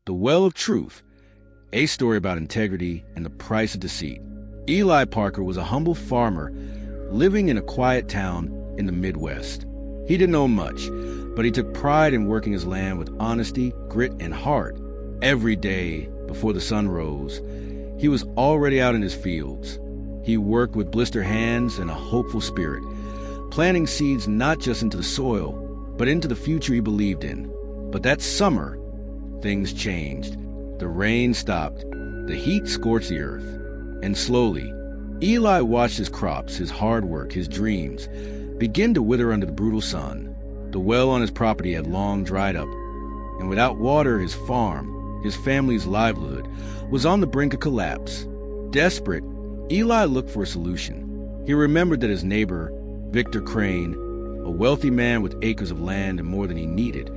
The Well of Truth, a story about integrity and the price of deceit. Eli Parker was a humble farmer living in a quiet town in the Midwest. He didn't know much, but he took pride in working his land with honesty, grit, and heart. Every day before the sun rose, he was already out in his fields. He worked with blistered hands and a hopeful spirit, planting seeds not just into the soil, but into the future he believed in. But that summer, things changed. The rain stopped, the heat scorched the earth, and slowly, Eli watched his crops, his hard work, his dreams, begin to wither under the brutal sun. The well on his property had long dried up, and without water, his farm, his family's livelihood, was on the brink of collapse. Desperate, Eli looked for a solution. He remembered that his neighbor, Victor Crane, a wealthy man with acres of land and more than he needed,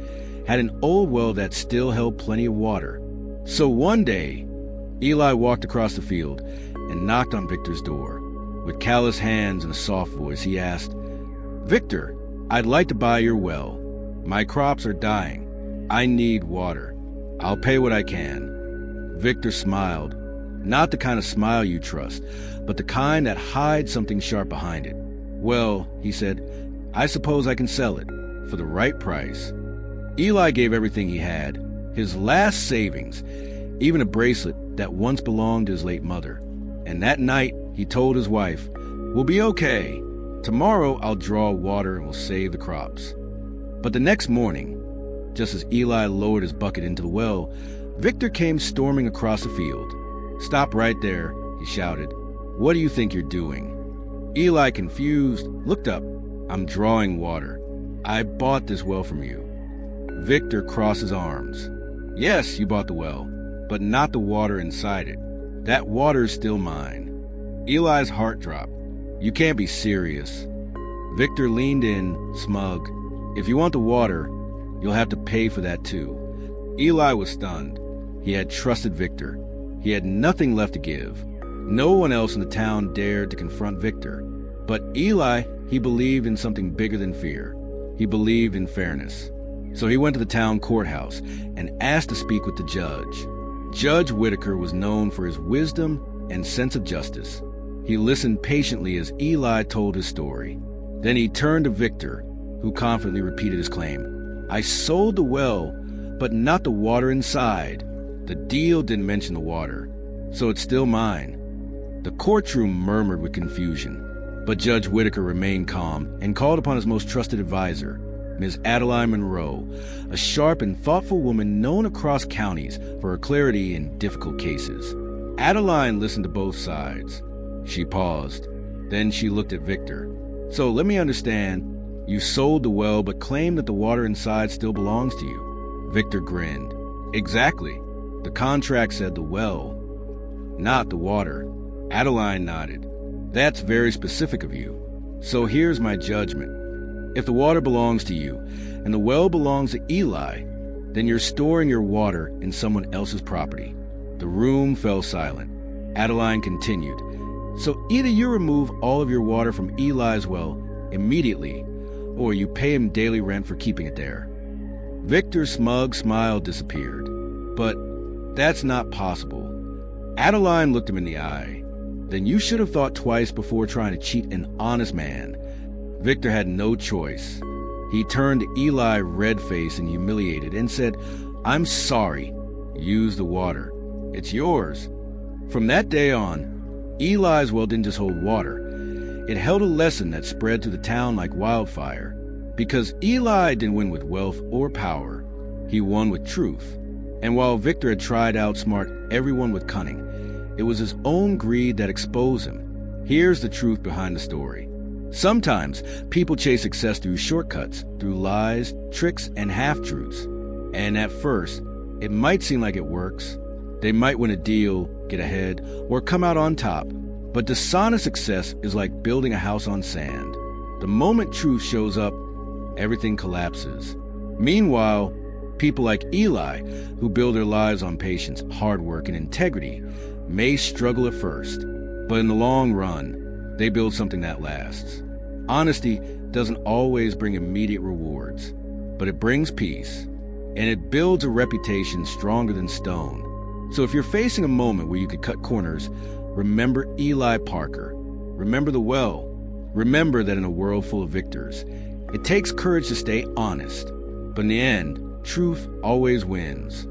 had an old well that still held plenty of water. So one day, Eli walked across the field and knocked on Victor's door. With callous hands and a soft voice, he asked, "Victor, I'd like to buy your well. My crops are dying. I need water. I'll pay what I can." Victor smiled, not the kind of smile you trust, but the kind that hides something sharp behind it. "Well," he said, "I suppose I can sell it for the right price." Eli gave everything he had, his last savings, even a bracelet that once belonged to his late mother. And that night, he told his wife, "We'll be okay. Tomorrow I'll draw water and we'll save the crops." But the next morning, just as Eli lowered his bucket into the well, Victor came storming across the field. "Stop right there," he shouted. "What do you think you're doing?" Eli, confused, looked up. "I'm drawing water. I bought this well from you." Victor crossed his arms. "Yes, you bought the well, but not the water inside it. That water's still mine." Eli's heart dropped. "You can't be serious." Victor leaned in, smug. "If you want the water, you'll have to pay for that too." Eli was stunned. He had trusted Victor. He had nothing left to give. No one else in the town dared to confront Victor. But Eli, he believed in something bigger than fear. He believed in fairness. So he went to the town courthouse and asked to speak with the judge. Judge Whitaker was known for his wisdom and sense of justice. He listened patiently as Eli told his story. Then he turned to Victor, who confidently repeated his claim. "I sold the well, but not the water inside. The deal didn't mention the water, so it's still mine." The courtroom murmured with confusion, but Judge Whitaker remained calm and called upon his most trusted advisor, Ms. Adeline Monroe, a sharp and thoughtful woman known across counties for her clarity in difficult cases. Adeline listened to both sides. She paused. Then she looked at Victor. "So let me understand, you sold the well but claim that the water inside still belongs to you?" Victor grinned. "Exactly. The contract said the well, not the water." Adeline nodded. "That's very specific of you. So here's my judgment. If the water belongs to you and the well belongs to Eli, then you're storing your water in someone else's property." The room fell silent. Adeline continued. "So either you remove all of your water from Eli's well immediately, or you pay him daily rent for keeping it there." Victor's smug smile disappeared. "But that's not possible." Adeline looked him in the eye. "Then you should have thought twice before trying to cheat an honest man." Victor had no choice. He turned to Eli red-faced and humiliated and said, "I'm sorry. Use the water. It's yours." From that day on, Eli's well didn't just hold water. It held a lesson that spread through the town like wildfire. Because Eli didn't win with wealth or power. He won with truth. And while Victor had tried to outsmart everyone with cunning, it was his own greed that exposed him. Here's the truth behind the story. Sometimes people chase success through shortcuts, through lies, tricks, and half-truths. And at first, it might seem like it works. They might win a deal, get ahead, or come out on top. But dishonest success is like building a house on sand. The moment truth shows up, everything collapses. Meanwhile, people like Eli, who build their lives on patience, hard work, and integrity, may struggle at first. But in the long run, they build something that lasts. Honesty doesn't always bring immediate rewards, but it brings peace. and it builds a reputation stronger than stone. So if you're facing a moment where you could cut corners, remember Eli Parker. Remember the well. Remember that in a world full of victors, it takes courage to stay honest, but in the end, truth always wins.